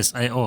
SAO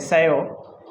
SAO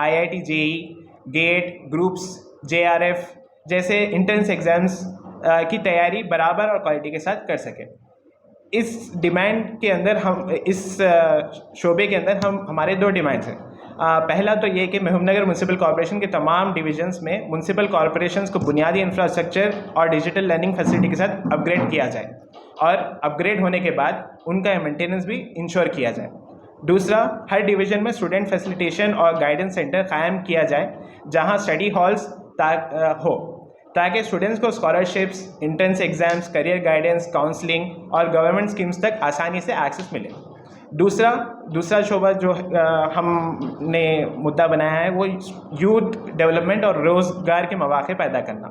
IIT, JEE GATE groups JRF جیسے entrance exams کی تیاری برابر اور کوالٹی کے ساتھ کر سکیں. اس ڈیمانڈ کے اندر اس شعبے کے اندر ہمارے 2 ڈیمانڈس ہیں. پہلا تو یہ کہ محبوب نگر میونسپل کارپوریشن کے تمام ڈویژنس میں میونسپل کارپوریشنز کو بنیادی انفراسٹرکچر اور ڈیجیٹل لرننگ فیسلٹی کے ساتھ اپ گریڈ کیا جائے, اور اپ گریڈ ہونے کے بعد ان کا مینٹیننس بھی انشور کیا جائے. دوسرا, ہر ڈویژن میں اسٹوڈنٹ فیسیلیٹیشن اور گائیڈنس سینٹر قائم کیا جائے جہاں اسٹڈی ہالز ہو, تاکہ اسٹوڈنٹس کو scholarships, entrance exams, career guidance, counselling اور گورنمنٹ اسکیمس تک آسانی سے ایکسیس ملے. دوسرا شعبہ جو ہم نے مدعا بنایا ہے وہ یوتھ ڈیولپمنٹ اور روزگار کے مواقع پیدا کرنا.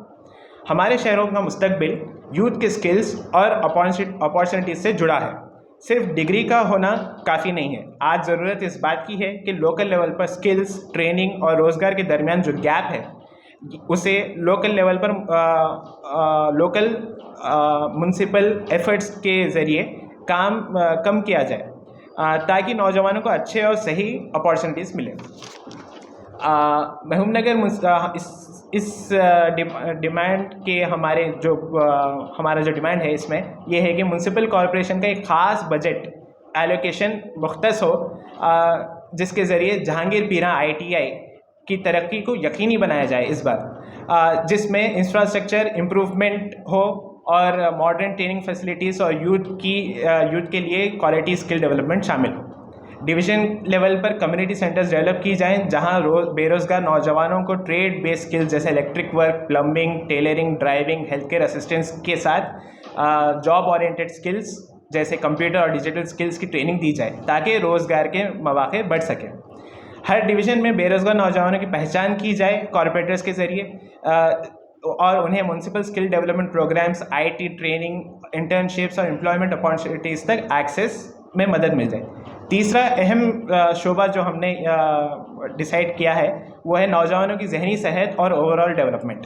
ہمارے شہروں کا مستقبل یوتھ کے اسکلز اور اپارچونیٹیز سے جڑا ہے. صرف ڈگری کا ہونا کافی نہیں ہے. آج ضرورت اس بات کی ہے کہ لوکل لیول پر اسکلز, ٹریننگ اور روزگار کے درمیان جو گیپ ہے اسے لوکل لیول پر لوکل میونسپل ایفرٹس کے ذریعے کم کیا جائے تاکہ نوجوانوں کو اچھے اور صحیح اپارچونیٹیز ملیں. محبوب نگر اس ڈیمانڈ کے ہمارا جو ڈیمانڈ ہے اس میں یہ ہے کہ میونسپل کارپوریشن کا ایک خاص بجٹ ایلوکیشن مختص ہو جس کے ذریعے جہانگیر پیرا ITI کی ترقی کو یقینی بنایا جائے اس بار, جس میں انفراسٹرکچر امپروومنٹ ہو اور ماڈرن ٹریننگ فیسلٹیز اور یوتھ کے لیے کوالٹی اسکل ڈیولپمنٹ شامل ہو. ڈویژن لیول پر کمیونٹی سینٹرز ڈیولپ کی جائیں جہاں بے روزگار نوجوانوں کو ٹریڈ بیس اسکلز جیسے electric work, plumbing, tailoring, driving, health care assistance کے ساتھ جاب اورینٹیڈ اسکلز جیسے کمپیوٹر اور ڈیجیٹل اسکلز کی ٹریننگ دی جائے تاکہ روزگار کے مواقع بڑھ سکیں. ہر ڈویژن میں بے روزگار نوجوانوں کی پہچان کی جائے کارپوریٹرز کے ذریعے اور انہیں municipal skill development programmes, IT training, internships اور امپلائمنٹ اپارچونیٹیز تک ایکسیس میں مدد مل جائے. تیسرا اہم شعبہ جو ہم نے ڈیسائیڈ کیا ہے وہ ہے نوجوانوں کی ذہنی صحت اور اوور آل ڈیولپمنٹ.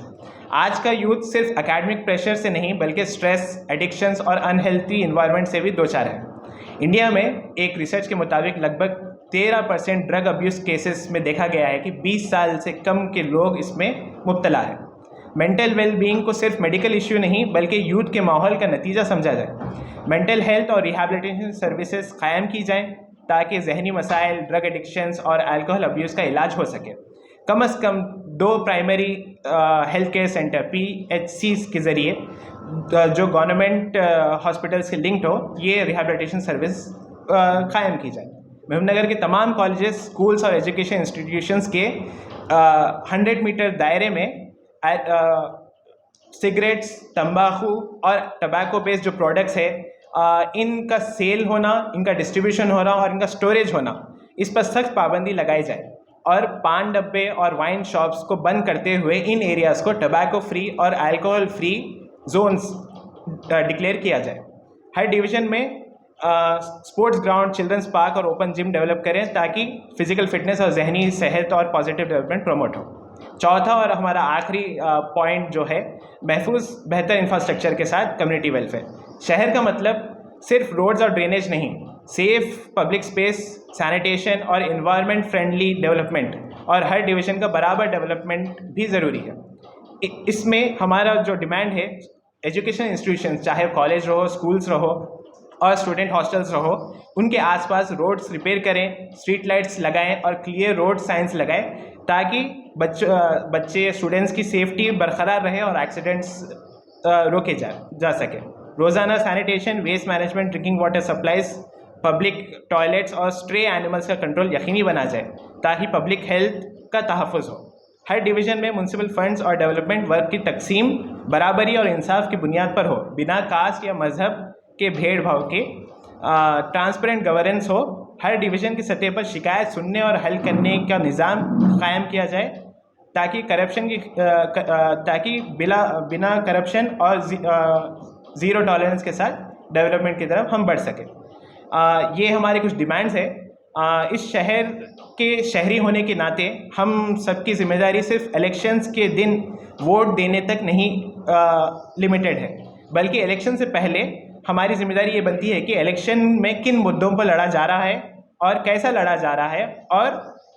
آج کا یوتھ صرف اکیڈمک پریشر سے نہیں بلکہ اسٹریس, ایڈکشنز اور انہیلتھی انوائرمنٹ سے بھی دوچار ہے. انڈیا میں ایک ریسرچ کے مطابق لگ بھگ 13% ڈرگ ابیوز کیسز میں دیکھا گیا ہے کہ 20 سال سے کم کے لوگ اس میں مبتلا ہیں. مینٹل ویل بینگ کو صرف میڈیکل ایشو نہیں بلکہ یوتھ کے ماحول کا نتیجہ سمجھا جائے. مینٹل ہیلتھ اور ریہیبلیٹیشن سروسز قائم کی جائیں تاکہ ذہنی مسائل, ڈرگ ایڈکشنز اور الکوہل ابیوز کا علاج ہو سکے. کم از کم 2 primary health care centre PHCs کے ذریعے جو گورنمنٹ ہاسپٹلس کے لنکڈ ہو یہ ریہیبلیٹیشن سروس قائم کی جائے. محبوب نگر کے تمام کالجز, اسکولس اور ایجوکیشن انسٹیٹیوشنس کے 100 میٹر دائرے میں سگریٹس, تمباکو اور ٹبیکو بیسڈ جو پروڈکٹس ہے ان کا سیل ہونا, ان کا ڈسٹریبیوشن ہونا اور ان کا اسٹوریج ہونا اس پر سخت پابندی لگائی جائے اور پان ڈبے اور وائن شاپس کو بند کرتے ہوئے ان ایریاز کو ٹبیکو فری اور الکوہل فری زونز ڈکلیئر کیا جائے. ہر ڈویژن میں اسپورٹس گراؤنڈ, چلڈرنس پارک اور اوپن جم ڈیولپ کریں تاکہ فزیکل فٹنس اور ذہنی صحت اور پازیٹیو ڈیولپمنٹ پروموٹ ہو. چوتھا اور ہمارا آخری پوائنٹ جو ہے محفوظ بہتر انفراسٹرکچر کے ساتھ کمیونٹی ویلفیئر. شہر کا مطلب صرف روڈز اور ڈرینیج نہیں, سیف پبلک اسپیس, سینیٹیشن اور انوائرمنٹ فرینڈلی ڈیولپمنٹ اور ہر ڈویژن کا برابر ڈیولپمنٹ بھی ضروری ہے. اس میں ہمارا جو ڈیمانڈ ہے ایجوکیشن انسٹیٹیوشنز چاہے کالج رہو, اسکولس رہو اور اسٹوڈنٹ ہاسٹلس رہو ان کے آس پاس روڈس ریپیئر کریں, اسٹریٹ لائٹس لگائیں اور کلیئر روڈ سائنس لگائیں تاکہ بچے اسٹوڈنٹس کی سیفٹی برقرار رہے اور ایکسیڈنٹس روکے جا سکے. روزانہ sanitation, waste management, drinking water supplies, public toilets اور اسٹرے اینیملس کا کنٹرول یقینی بنا جائے تاکہ پبلک ہیلتھ کا تحفظ ہو. ہر ڈویژن میں میونسپل فنڈز اور ڈیولپمنٹ ورک کی تقسیم برابری اور انصاف کی بنیاد پر ہو, بنا کاسٹ یا مذہب کے بھیڑ بھاؤ کے. ٹرانسپیرنٹ گورننس ہو. ہر ڈویژن کی سطح پر شکایت سننے اور حل کرنے کا نظام قائم کیا جائے تاکہ بنا کرپشن اور زیرو ٹالرنس کے ساتھ ڈیولپمنٹ کی طرف ہم بڑھ سکیں. یہ ہمارے کچھ ڈیمانڈز ہیں. اس شہر کے شہری ہونے کے ناطے ہم سب کی ذمہ داری صرف الیکشنز کے دن ووٹ دینے تک نہیں لمیٹڈ ہے بلکہ الیکشن سے پہلے ہماری ذمہ داری یہ بنتی ہے کہ الیکشن میں کن مدعوں پر لڑا جا رہا ہے اور کیسا لڑا جا رہا ہے اور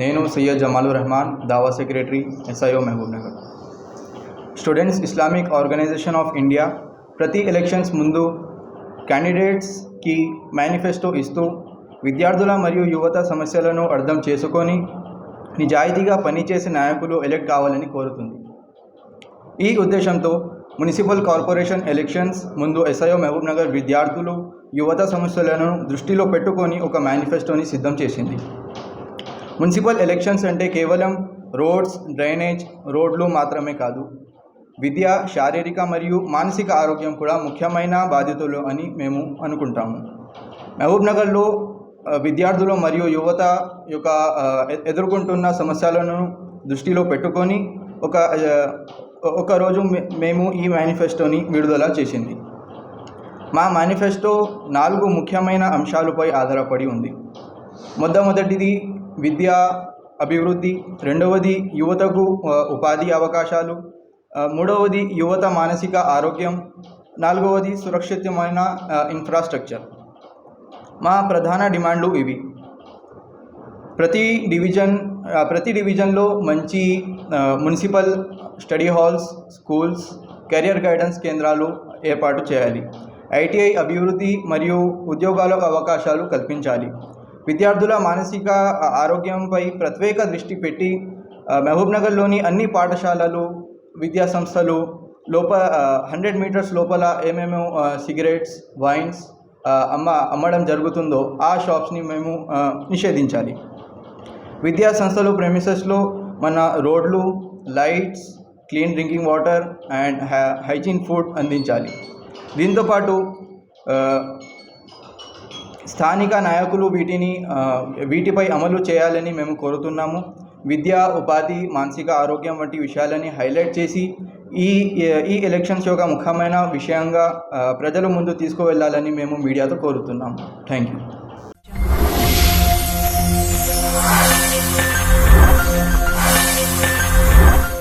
నేను సయ్యద్ జమాలుర్ రెహమాన్, దావా secretary, SIO Mahbub Nagar. Students Islamic organisation of India ప్రతి ఎలక్షన్స్ ముందు క్యాండిడేట్స్కి మేనిఫెస్టో ఇస్తూ విద్యార్థుల మరియు యువత సమస్యలను అర్థం చేసుకొని నిజాయితీగా పనిచేసే నాయకులు ఎలక్ట్ కావాలని కోరుతుంది. ఈ ఉద్దేశంతో మున్సిపల్ కార్పొరేషన్ ఎలక్షన్స్ ముందు SIO మహబూబ్ నగర్ విద్యార్థులు యువత సమస్యలను దృష్టిలో పెట్టుకొని ఒక మేనిఫెస్టోని సిద్ధం చేసింది. మున్సిపల్ ఎలక్షన్స్ అంటే కేవలం రోడ్స్, డ్రైనేజ్, రోడ్లు మాత్రమే కాదు, విద్య, శారీరక మరియు మానసిక ఆరోగ్యం కూడా ముఖ్యమైన బాధ్యతలు అని మేము అనుకుంటాము. మహబూబ్ నగర్లో విద్యార్థులు మరియు యువత యొక్క ఎదుర్కొంటున్న సమస్యలను దృష్టిలో పెట్టుకొని ఒకరోజు మేము ఈ మేనిఫెస్టోని విడుదల చేసింది. మా మేనిఫెస్టో 4 ముఖ్యమైన అంశాలపై ఆధారపడి ఉంది. మొదటిది విద్యా అభివృద్ధి, రెండవది యువతకు ఉపాధి అవకాశాలు, మూడవది యువత మానసిక ఆరోగ్యం, నాలుగవది సురక్షితమైన ఇన్ఫ్రాస్ట్రక్చర్. మా ప్రధాన డిమాండ్లు ఇవి: ప్రతి డివిజన్లో మంచి municipal study halls, schools, career guidance కేంద్రాలు ఏర్పాటు చేయాలి. ITI అభివృద్ధి మరియు ఉద్యోగాల అవకాశాలు కల్పించాలి. విద్యార్థుల మానసిక ఆరోగ్యంపై ప్రత్యేక దృష్టి పెట్టి మహబూబ్ నగర్లోని అన్ని పాఠశాలలు, విద్యా సంస్థలు 100 మీటర్స్ లోపల ఏమేమో సిగరెట్స్, వైన్స్ అమ్మడం జరుగుతుందో ఆ షాప్స్ని మేము నిషేధించాలి. విద్యా సంస్థలు ప్రెమిసెస్లో మన రోడ్లు, lights, clean drinking water and hygiene food అందించాలి. దీంతోపాటు స్థానిక నాయకులు వీటిపై అమలు చేయాలని మేము కోరుతున్నాము. విద్య, ఉపాధి, మానసిక ఆరోగ్యం వంటి విషయాలని హైలైట్ చేసి ఈ ఎలక్షన్స్ యొక్క ముఖ్యమైన విషయంగా ప్రజల ముందు తీసుకువెళ్ళాలని మేము మీడియాతో కోరుతున్నాము. Thank you.